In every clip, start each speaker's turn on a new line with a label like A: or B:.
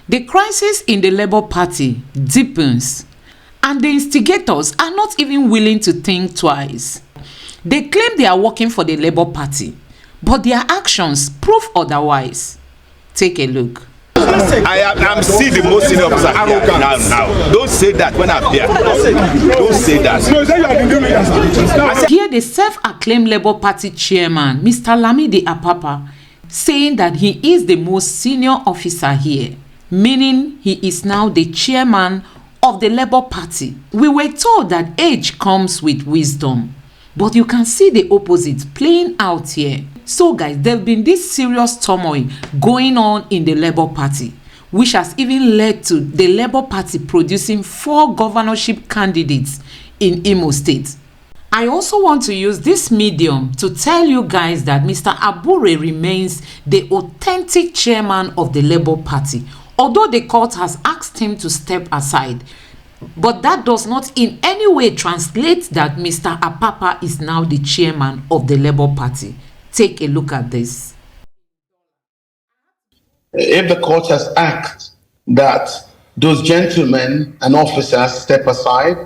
A: The crisis in the Labour Party deepens, and the instigators are not even willing to think twice. They claim they are working for the Labour Party, but their actions prove otherwise. Take a look.
B: I'm still the most senior officer now. Don't say that when I'm here. Don't say that.
A: Here, the self-acclaimed Labour Party chairman, Mr. Lamidi Apapa, saying that he is the most senior officer here, meaning he is now the chairman of the Labour Party. We were told that age comes with wisdom, but you can see the opposite playing out here. So guys, there have been this serious turmoil going on in the Labour Party, which has even led to the Labour Party producing 4 governorship candidates in Imo State. I also want to use this medium to tell you guys that Mr. Abure remains the authentic chairman of the Labour Party, although the court has asked him to step aside. But that does not in any way translate that Mr. Apapa is now the chairman of the Labour Party. Take a look at this.
C: If the court has asked that those gentlemen and officers step aside,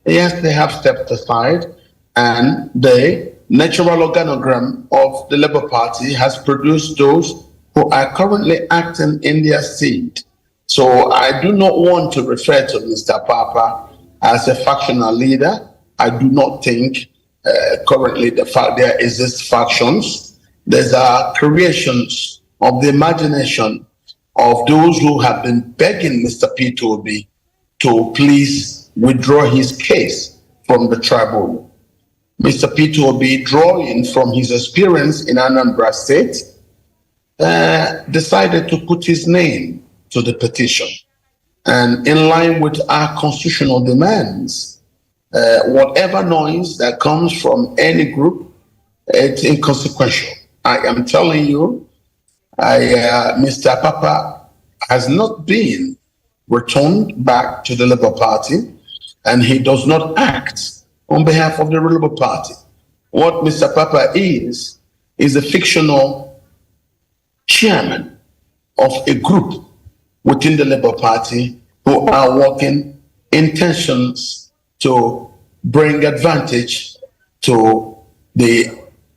C: yes, they have stepped aside, and the natural organogram of the Labour Party has produced those who are currently acting in their seat. So I do not want to refer to Mr. Papa as a factional leader. I do not think currently there exist factions. These are creations of the imagination of those who have been begging Mr. Peter Obi to please withdraw his case from the tribunal. Mr. Peter Obi, drawing from his experience in Anambra State, decided to put his name to the petition. And in line with our constitutional demands, whatever noise that comes from any group, it's inconsequential. I am telling you, Mr. Papa has not been returned back to the Labour Party, and he does not act on behalf of the Labour Party. What Mr. Papa is a fictional chairman of a group within the Labour Party who are working intentions to bring advantage to the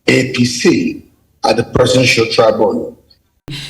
C: APC at the presidential tribunal.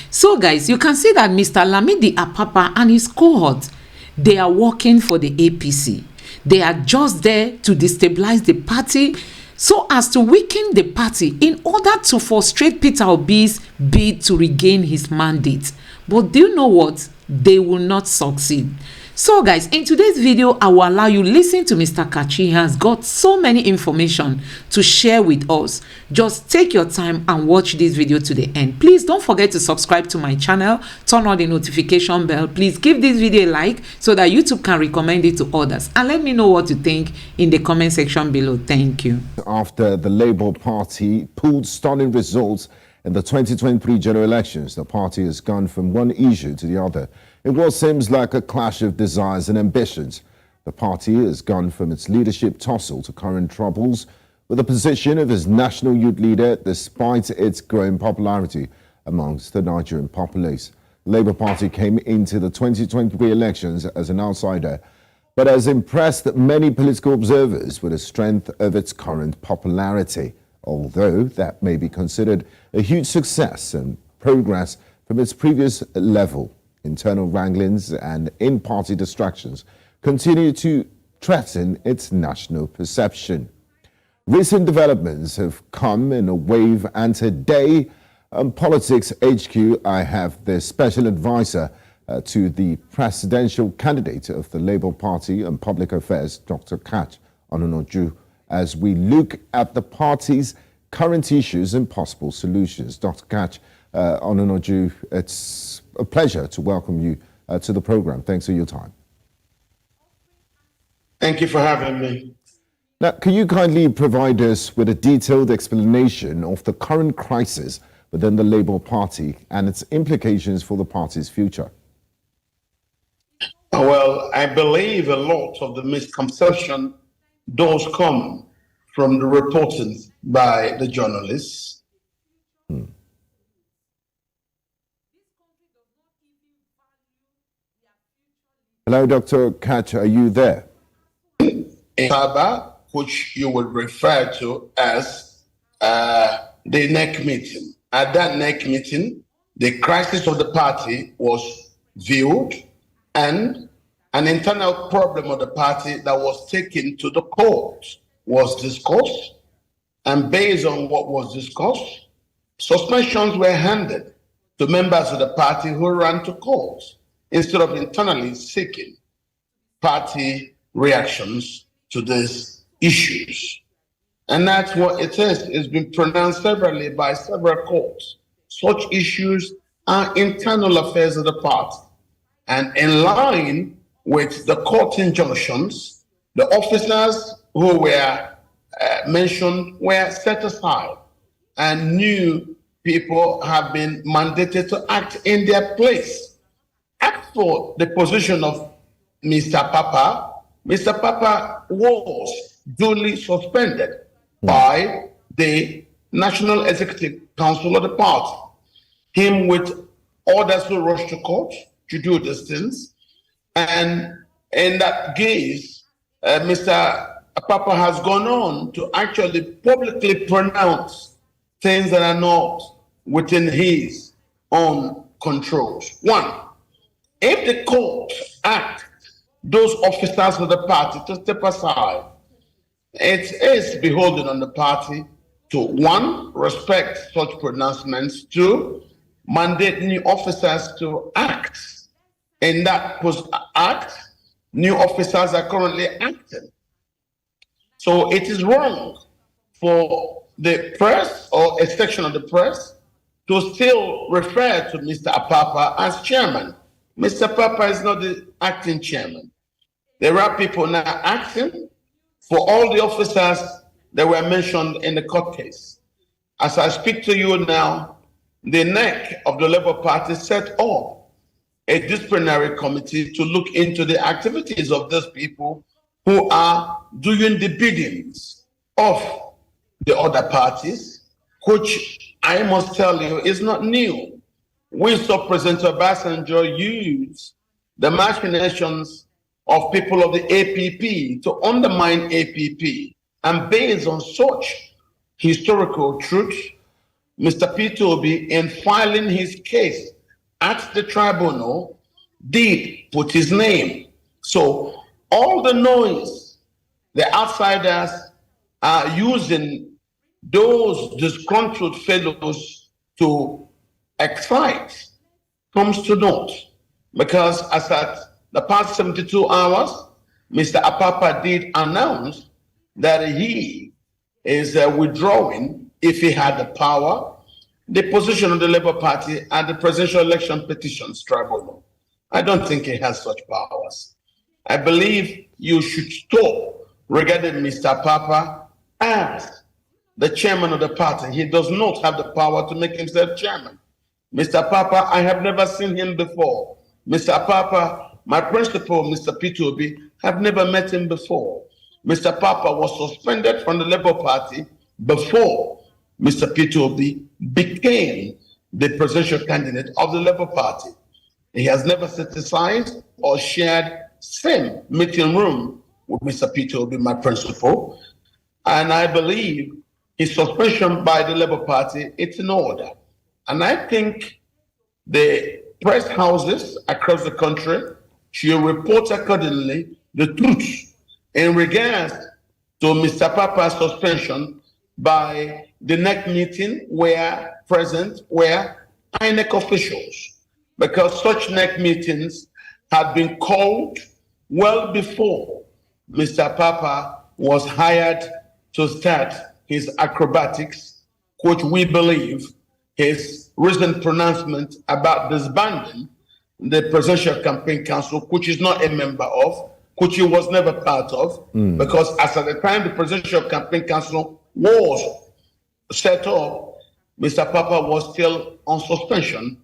A: So guys, you can see that Mr. Lamidi Apapa and his cohort, they are working for the APC. They are just there to destabilize the party so as to weaken the party in order to frustrate Peter Obi's bid to regain his mandate. But do you know what? They will not succeed. So guys, in today's video, I will allow you listen to Mr. Kachi. He has got so many information to share with us. Just take your time and watch this video to the end. Please don't forget to subscribe to my channel, turn on the notification bell. Please give this video a like so that YouTube can recommend it to others. And let me know what you think in the comment section below. Thank you.
D: After the Labour Party pulled stunning results in the 2023 general elections, the party has gone from one issue to the other. In what seems like a clash of desires and ambitions, the party has gone from its leadership tussle to current troubles with the position of its national youth leader despite its growing popularity amongst the Nigerian populace. The Labour Party came into the 2023 elections as an outsider, but has impressed many political observers with the strength of its current popularity, although that may be considered a huge success and progress from its previous level. Internal wranglings and in-party distractions continue to threaten its national perception. Recent developments have come in a wave, and today on Politics HQ, I have the special advisor to the presidential candidate of the Labour Party on Public Affairs, Dr. Kach Onunoju, as we look at the party's current issues and possible solutions. Dr. Kach Onunoju, it's a pleasure to welcome you to the program. Thanks for your time.
C: Thank you for having me.
D: Now, can you kindly provide us with a detailed explanation of the current crisis within the Labour Party and its implications for the party's future?
C: Well, I believe a lot of the misconception does come from the reporting by the journalists.
D: Hello, Dr. Catch, are you there?
C: In Saba, which you would refer to as the NEC meeting. At that NEC meeting, the crisis of the party was viewed and an internal problem of the party that was taken to the court was discussed. And based on what was discussed, suspensions were handed to members of the party who ran to court instead of internally seeking party reactions to these issues. And that's what it is. It's been pronounced severally by several courts. Such issues are internal affairs of the party. And in line with the court injunctions, the officers who were mentioned were set aside, and new people have been mandated to act in their place. As for the position of Mr. Papa was duly suspended by the National Executive Council of the party. Him with orders to rush to court to do these things. And in that case, Mr. Papa has gone on to actually publicly pronounce things that are not within his own controls. One, if the court asks those officers of the party to step aside, it is beholden on the party to, one, respect such pronouncements, two, mandate new officers to act. In that act, new officers are currently acting. So it is wrong for the press or a section of the press to still refer to Mr. Apapa as chairman. Mr. Apapa is not the acting chairman. There are people now acting for all the officers that were mentioned in the court case. As I speak to you now, the NEC of the Labour Party set up a disciplinary committee to look into the activities of those people who are doing the biddings of the other parties, which I must tell you is not new. We saw President Obasanjo use the machinations of people of the APP to undermine APP. And based on such historical truth, Mr. Peter Obi, in filing his case at the tribunal, did put his name. So all the noise the outsiders are using those disgruntled fellows to excite comes to naught. Because as at the past 72 hours, Mr. Apapa did announce that he is withdrawing, if he had the power, the position of the Labour Party at the presidential election petitions tribunal. I don't think he has such powers. I believe you should stop regarding Mr. Apapa as the chairman of the party. He does not have the power to make himself chairman. Mr. Apapa, I have never seen him before. Mr. Apapa, my principal, Mr. Peter Obi, have never met him before. Mr. Papa was suspended from the Labour Party before Mr. Peter Obi became the presidential candidate of the Labour Party. He has never set aside or shared same meeting room with Mr. Peter Obi, my principal. And I believe his suspension by the Labour Party, it's in order. And I think the press houses across the country should report accordingly the truth in regards to Mr. Papa's suspension by the NEC meeting where present were INEC officials, because such NEC meetings had been called well before Mr. Papa was hired to start his acrobatics, which we believe his recent pronouncement about disbanding the Presidential Campaign Council, which is not a member of, which he was never part of, because as at the time the Presidential Campaign Council was set up, Mr. Papa was still on suspension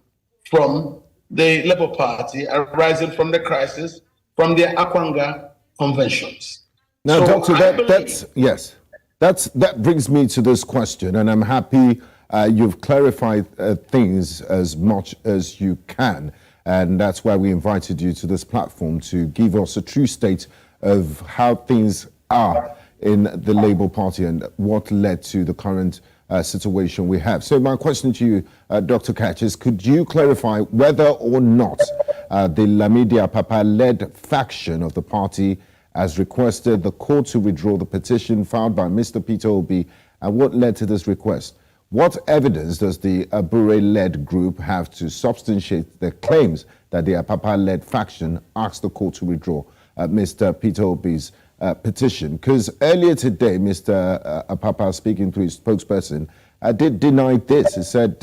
C: from the Labour Party arising from the crisis from the Akwanga conventions.
D: Now,
C: So
D: Doctor,
C: I believe-
D: that brings me to this question, and I'm happy you've clarified things as much as you can. And that's why we invited you to this platform to give us a true state of how things are in the Labour Party and what led to the current situation we have. So my question to you, Dr. Catch, is could you clarify whether or not the Lamidi Apapa-led faction of the party has requested the court to withdraw the petition filed by Mr. Peter Obi, and what led to this request? What evidence does the Abure-led group have to substantiate the claims that the Apapa-led faction asked the court to withdraw Mr. Peter Obi's petition? Because earlier today, Mr. Apapa, speaking through his spokesperson, did deny this. He said,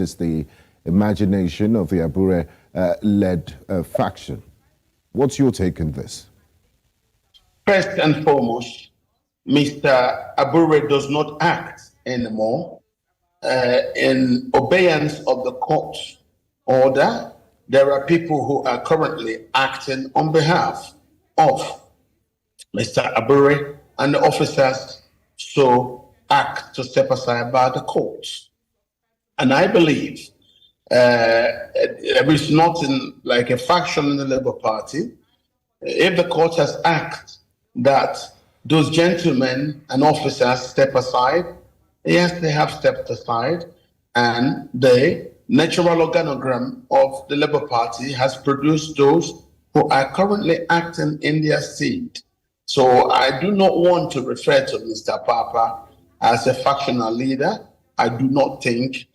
D: it's the imagination of the Abure-led faction. What's your take on this?
C: First and foremost, Mr. Abure does not act anymore in obeyance of the court's order. There are people who are currently acting on behalf of Mr. Abure, and the officers so act to step aside by the courts. And I believe there is nothing like a faction in the Labour Party. If the court has acted that those gentlemen and officers step aside, yes, they have stepped aside, and the natural organogram of the Labour Party has produced those who are currently acting in their seat. So I do not want to refer to Mr. Papa as a factional leader. I do not think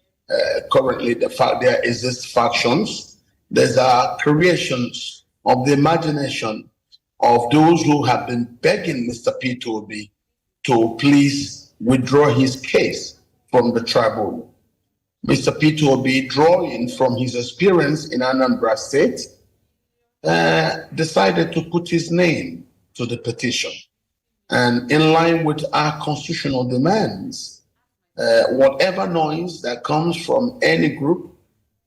C: currently there exist factions. These are creations of the imagination of those who have been begging Mr. Peter Obi to please withdraw his case from the tribunal. Mr. Peter Obi, drawing from his experience in Anambra State, decided to put his name to the petition. And in line with our constitutional demands, whatever noise that comes from any group,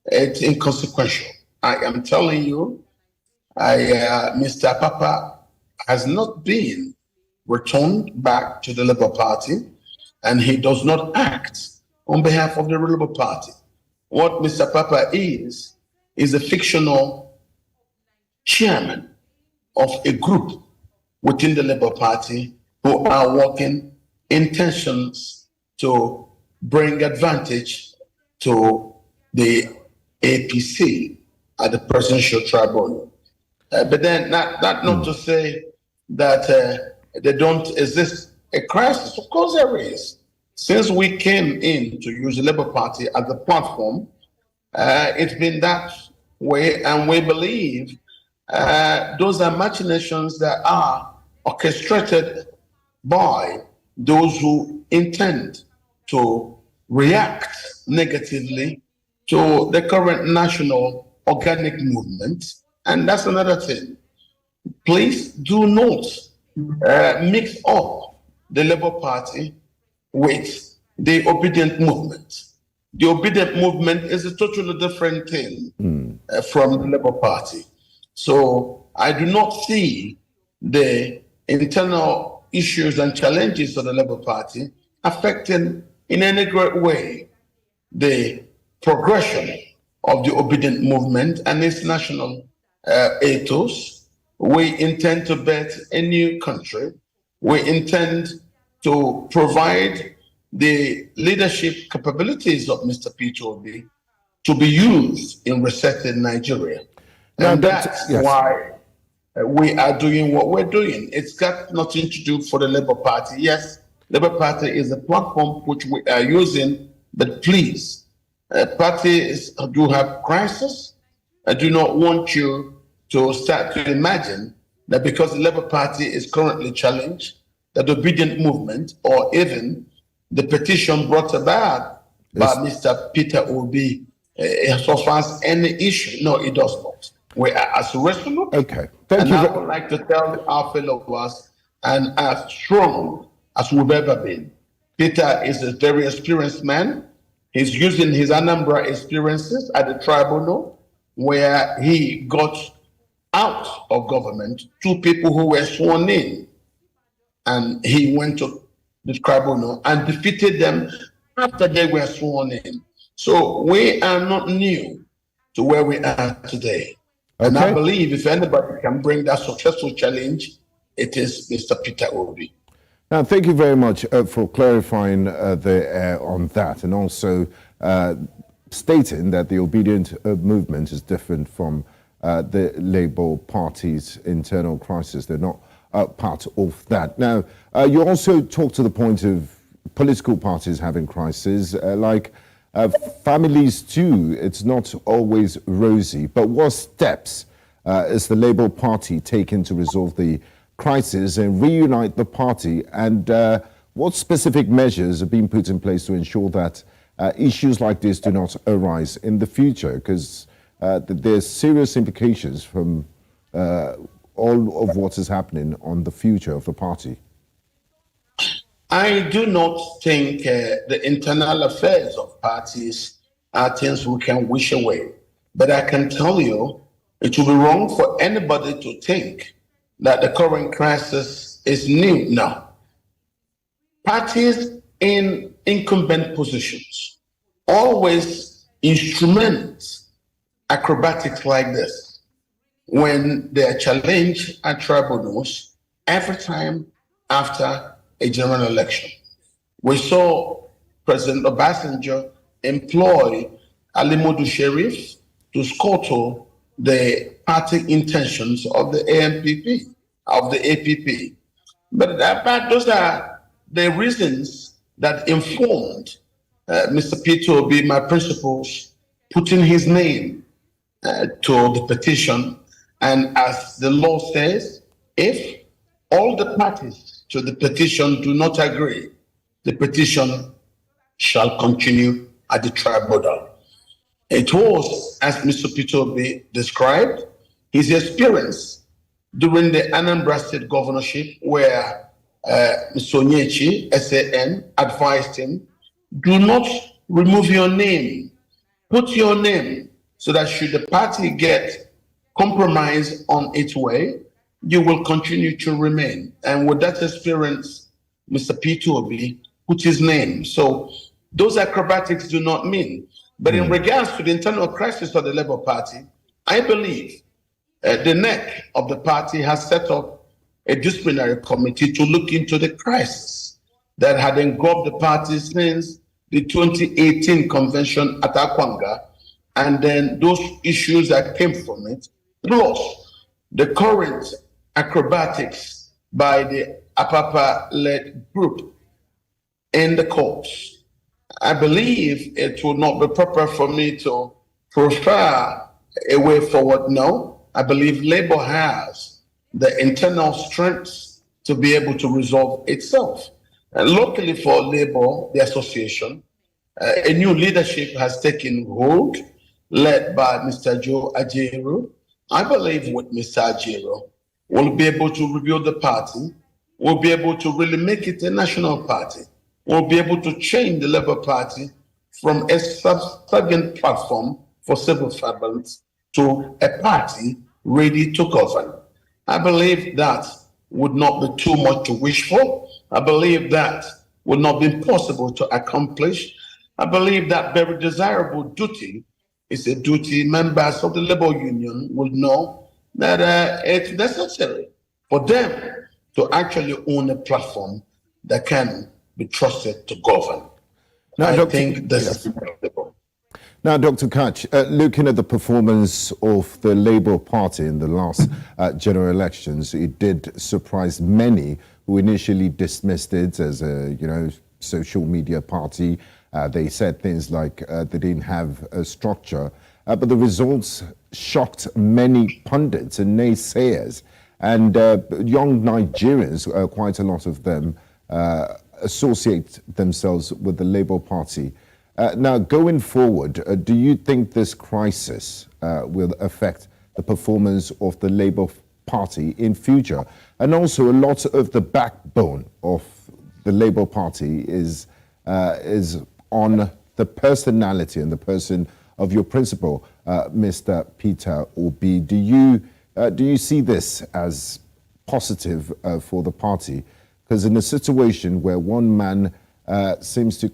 C: it's inconsequential. I am telling you, Mr. Papa has not been returned back to the Labour Party, and he does not act on behalf of the Labour Party. What Mr. Papa is a fictional chairman of a group within the Labour Party who are working intentions to bring advantage to the APC at the presidential tribunal. But then not to say that there don't exist a crisis. Of course there is. Since we came in to use the Labour Party as the platform, it's been that way, and we believe those are machinations that are orchestrated by those who intend to react negatively to the current national organic movement. And that's another thing. Please do not mix up the Labour Party with the Obidient movement. The Obidient movement is a totally different thing from the Labour Party. So I do not see the internal issues and challenges of the Labour Party affecting in any great way the progression of the Obidient movement and its national ethos. We intend to bet a new country. We intend to provide the leadership capabilities of Mr. Peter Obi to be used in resetting Nigeria. And that's why we are doing what we're doing. It's got nothing to do for the Labour Party. Yes, Labour Party is a platform which we are using, but please, parties do have crisis. I do not want you to start to imagine that because the Labour Party is currently challenged, that the Obidient movement or even the petition brought about by Mr. Peter Obi suffers any issue. No, it does not. We are as resolute.
D: Okay.
C: Thank you. I would like to tell our fellow us and as strong as we've ever been. Peter is a very experienced man. He's using his Anambra experiences at the tribunal where he got out of government 2 people who were sworn in. And he went to the tribunal and defeated them after they were sworn in. So we are not new to where we are today. And I believe if anybody can bring that successful challenge, it is Mr. Peter Obi.
D: Now, thank you very much for clarifying on that, and also stating that the Obidient movement is different from the Labour Party's internal crisis. They're not part of that. Now, you also talk to the point of political parties having crises, families too. It's not always rosy. But what steps is the Labour Party taking to resolve the crisis and reunite the party? And what specific measures are being put in place to ensure that issues like this do not arise in the future? Because there's serious implications from all of what is happening on the future of the party.
C: I do not think the internal affairs of parties are things we can wish away. But I can tell you, it would be wrong for anybody to think that the current crisis is new now. Parties in incumbent positions always instrument acrobatics like this when they are challenged at tribunals every time after a general election. We saw President Obasanjo employ Ali Modu Sheriff to scuttle the party intentions of the AMPP, of the APP. But those are the reasons that informed Mr. Peter Obi, my principles, putting his name to the petition. And as the law says, if all the parties to the petition do not agree, the petition shall continue at the tribunal. It was, as Mr. Peter Obi described, his experience during the Anambra State governorship, where Mr. Onyechi, SAN, advised him, do not remove your name, put your name, so that should the party get compromise on its way, you will continue to remain. And with that experience, Mr. Peter Obi put his name. So those acrobatics do not mean. But in regards to the internal crisis of the Labour Party, I believe the neck of the party has set up a disciplinary committee to look into the crisis that had engulfed the party since the 2018 convention at Akwanga, and then those issues that came from it, plus the current acrobatics by the Apapa-led group in the courts. I believe it would not be proper for me to prefer a way forward. No, I believe Labour has the internal strength to be able to resolve itself. Locally for Labour, the association, a new leadership has taken hold, led by Mr. Joe Ajaero. I believe with Mr. Ajaero, we'll be able to rebuild the party. We'll be able to really make it a national party. We'll be able to change the Labour Party from a subservient platform for civil servants to a party ready to govern. I believe that would not be too much to wish for. I believe that would not be impossible to accomplish. I believe that very desirable duty is a duty members of the Labour Union will know that it's necessary for them to actually own a platform that can be trusted to govern. Now, I think this is incredible.
D: Now, Dr. Kach, looking at the performance of the Labour Party in the last general elections, it did surprise many who initially dismissed it as a, social media party. They said things like they didn't have a structure, but the results shocked many pundits and naysayers. And young Nigerians, quite a lot of them, associate themselves with the Labour Party. Now, going forward, do you think this crisis will affect the performance of the Labour Party in future? And also, a lot of the backbone of the Labour Party is on the personality and the person of your principal, Mr. Peter Obi. Do you see this as positive for the party? Because in a situation where one man seems to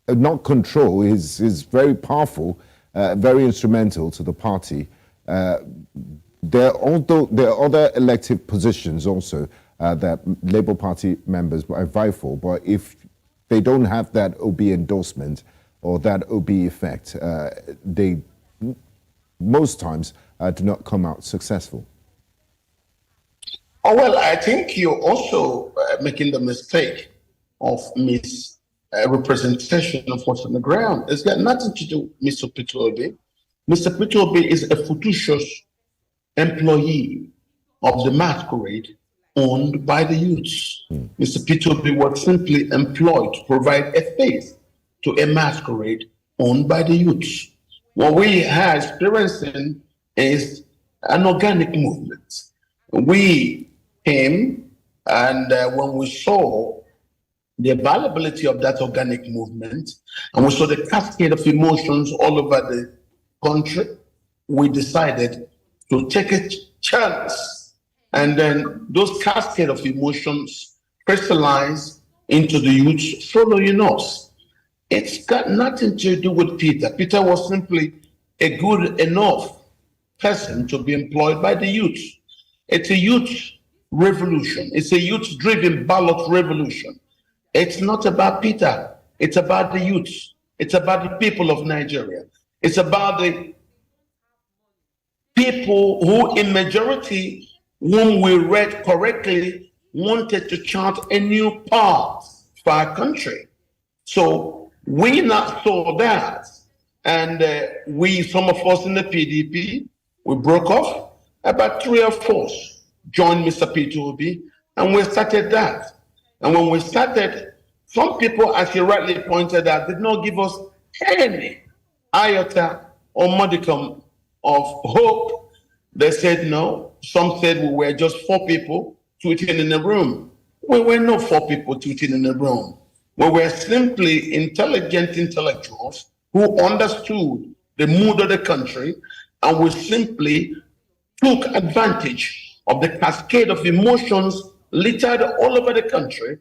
D: is very powerful, very instrumental to the party. There are other elective positions also that Labour Party members might vie for, but if they don't have that Obi endorsement or that Obi effect, they most times do not come out successful.
C: Oh, well, I think you're also making the mistake of misrepresentation of what's on the ground. It's got nothing to do with Mr. Peter Obi. Mr. Peter Obi is a fictitious employee of the masquerade owned by the youths. Mr. Peter Obi was simply employed to provide a face to a masquerade owned by the youths. What we are experiencing is an organic movement. We came, and when we saw the availability of that organic movement, and we saw the cascade of emotions all over the country, we decided to take a chance. And then those cascade of emotions crystallize into the youth following us. It's got nothing to do with Peter. Peter was simply a good enough person to be employed by the youth. It's a youth revolution. It's a youth-driven ballot revolution. It's not about Peter. It's about the youth. It's about the people of Nigeria. It's about the people who, in majority, whom we read correctly, wanted to chart a new path for our country. So we not saw that. And some of us in the PDP, we broke off. About 3 or 4 joined Mr. Peter Obi, and we started that. And when we started, some people, as you rightly pointed out, did not give us any iota or modicum of hope. They said no. Some said we were just 4 people tweeting in a room. We were not 4 people tweeting in a room. We were simply intelligent intellectuals who understood the mood of the country, and we simply took advantage of the cascade of emotions littered all over the country,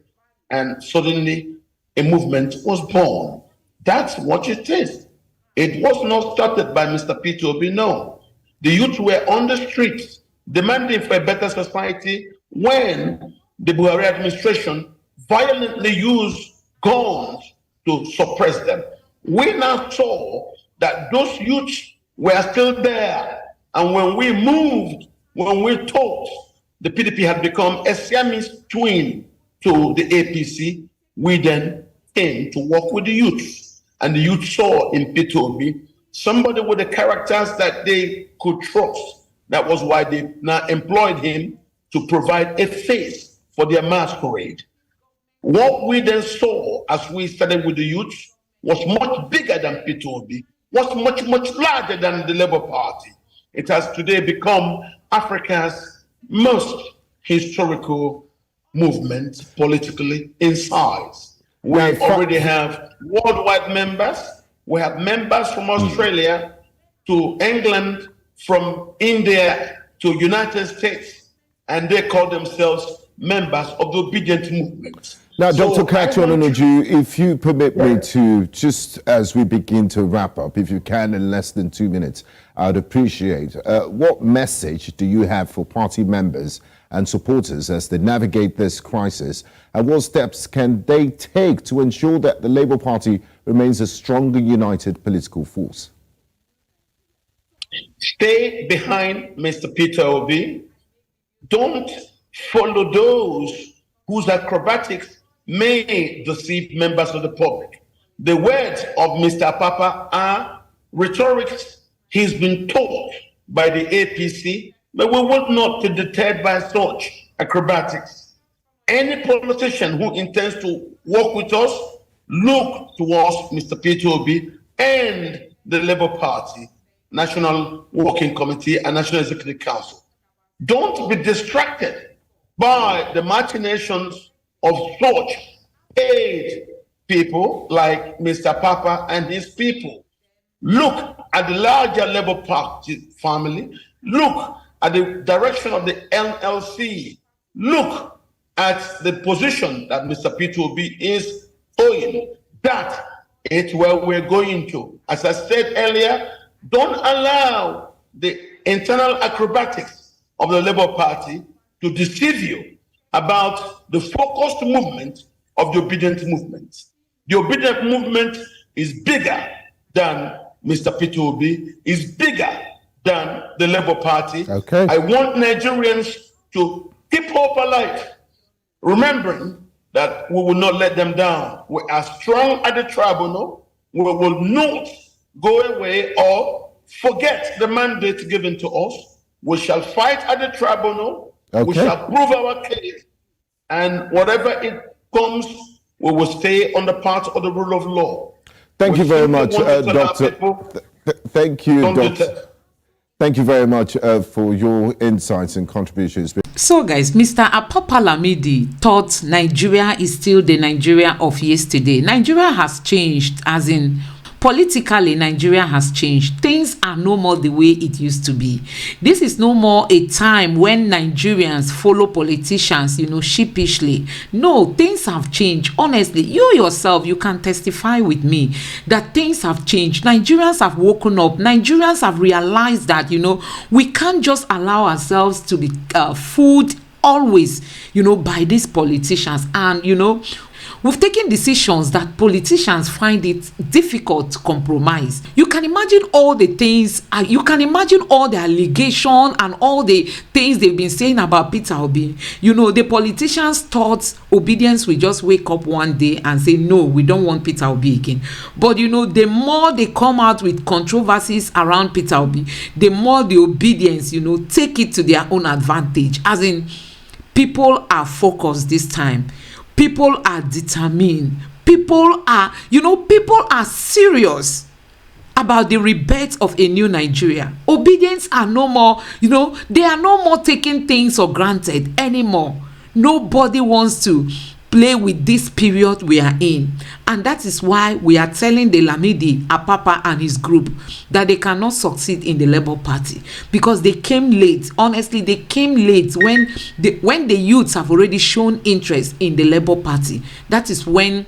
C: and suddenly a movement was born. That's what it is. It was not started by Mr. Peter Obi, no. The youth were on the streets demanding for a better society when the Buhari administration violently used guns to suppress them. We now saw that those youths were still there. And when we moved, when we thought the PDP had become a Siamese twin to the APC, we then came to work with the youth. And the youth saw in Peter Obi somebody with the characters that they could trust. That was why they now employed him to provide a face for their masquerade. What we then saw as we started with the youth was much bigger than Peter Obi, was much, much larger than the Labour Party. It has today become Africa's most historical movement politically in size. We already have worldwide members. We have members from Australia to England, from India to United States, and they call themselves members of the Obidient movement.
D: Now, Dr. Kachuanoju, if you permit me to, just as we begin to wrap up, if you can, in less than 2 minutes, I'd appreciate. What message do you have for party members and supporters as they navigate this crisis? And what steps can they take to ensure that the Labour Party remains a stronger, united political force?
C: Stay behind Mr. Peter Obi. Don't follow those whose acrobatics may deceive members of the public. The words of Mr. Papa are rhetorics he's been taught by the APC, but we will not be deterred by such acrobatics. Any politician who intends to work with us, look towards Mr. Peter Obi and the Labour Party, National Working Committee and National Executive Council. Don't be distracted by the machinations of such paid people like Mr. Papa and his people. Look at the larger Labour Party family. Look at the direction of the NLC. Look at the position that Mr. Peter Obi is going. That is where we're going to. As I said earlier, don't allow the internal acrobatics of the Labour Party to deceive you about the focused movement of the Obidient movement. The Obidient movement is bigger than Mr. Peter Obi, is bigger than the Labour Party.
D: Okay.
C: I want Nigerians to keep hope alive, remembering that we will not let them down. We are strong at the tribunal. We will not go away or forget the mandate given to us. We shall fight at the tribunal.
D: Okay.
C: We shall prove our case. And whatever it comes, we will stay on the path of the rule of law.
D: Thank you very much, Doctor. Thank you, Doctor. Thank you very much for your insights and contributions.
A: So guys, Mr. Apapa Lamidi thought Nigeria is still the Nigeria of yesterday. Nigeria has changed, as in politically Nigeria has changed. Things are no more the way it used to be. This is no more a time when Nigerians follow politicians, sheepishly. No, things have changed. Honestly, you yourself, you can testify with me that things have changed. Nigerians have woken up. Nigerians have realized that, we can't just allow ourselves to be fooled always, by these politicians. And, we've taken decisions that politicians find it difficult to compromise. You can imagine all the things, you can imagine all the allegations and all the things they've been saying about Peter Obi. The politicians thought Obedience will just wake up one day and say, no, we don't want Peter Obi again. But, the more they come out with controversies around Peter Obi, the more the Obedience, take it to their own advantage. As in, people are focused this time. People are determined. People are serious about the rebirth of a new Nigeria. Obedience are no more, they are no more taking things for granted anymore. Nobody wants to play with this period we are in. And that is why we are telling the Lamidi, Apapa and his group that they cannot succeed in the Labour Party because they came late. Honestly, they came late when the youths have already shown interest in the Labour Party. That is when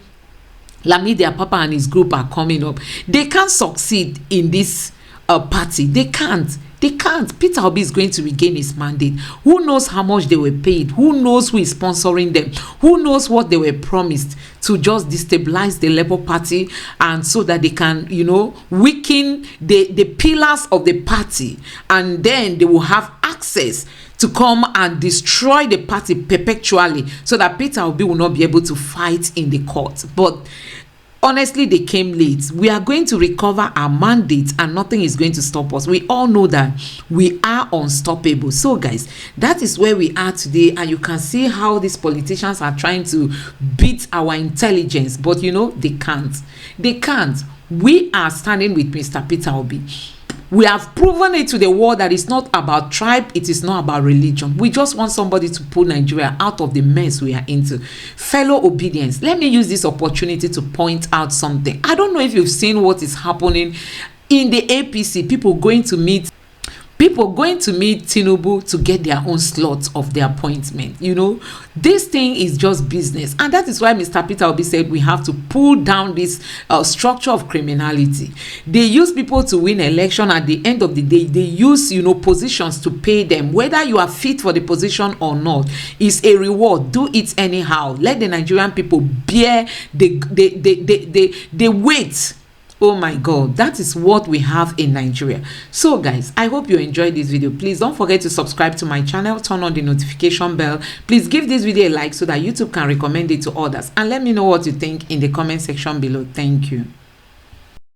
A: Lamidi, Apapa and his group are coming up. They can't succeed in this party. They can't. Peter Obi is going to regain his mandate. Who knows how much they were paid? Who knows who is sponsoring them? Who knows what they were promised to just destabilize the Labour Party, and so that they can, weaken the pillars of the party, and then they will have access to come and destroy the party perpetually, so that Peter Obi will not be able to fight in the court. But honestly, they came late. We are going to recover our mandate and nothing is going to stop us. We all know that we are unstoppable. So guys, that is where we are today, and you can see how these politicians are trying to beat our intelligence, but they can't. We are standing with Mr. Peter Obi. We have proven it to the world that it's not about tribe, it is not about religion. We just want somebody to pull Nigeria out of the mess we are into. Fellow Obedience, let me use this opportunity to point out something. I don't know if you've seen what is happening in the APC. People going to meet Tinubu to get their own slots of their appointment. This thing is just business, and that is why Mr. Peter Obi said we have to pull down this structure of criminality. They use people to win election. At the end of the day, they use positions to pay them. Whether you are fit for the position or not is a reward. Do it anyhow. Let the Nigerian people bear the weight. Oh my God, that is what we have in Nigeria. So guys, I hope you enjoyed this video. Please don't forget to subscribe to my channel, turn on the notification bell. Please give this video a like so that YouTube can recommend it to others, and let me know what you think in the comment section below. Thank you.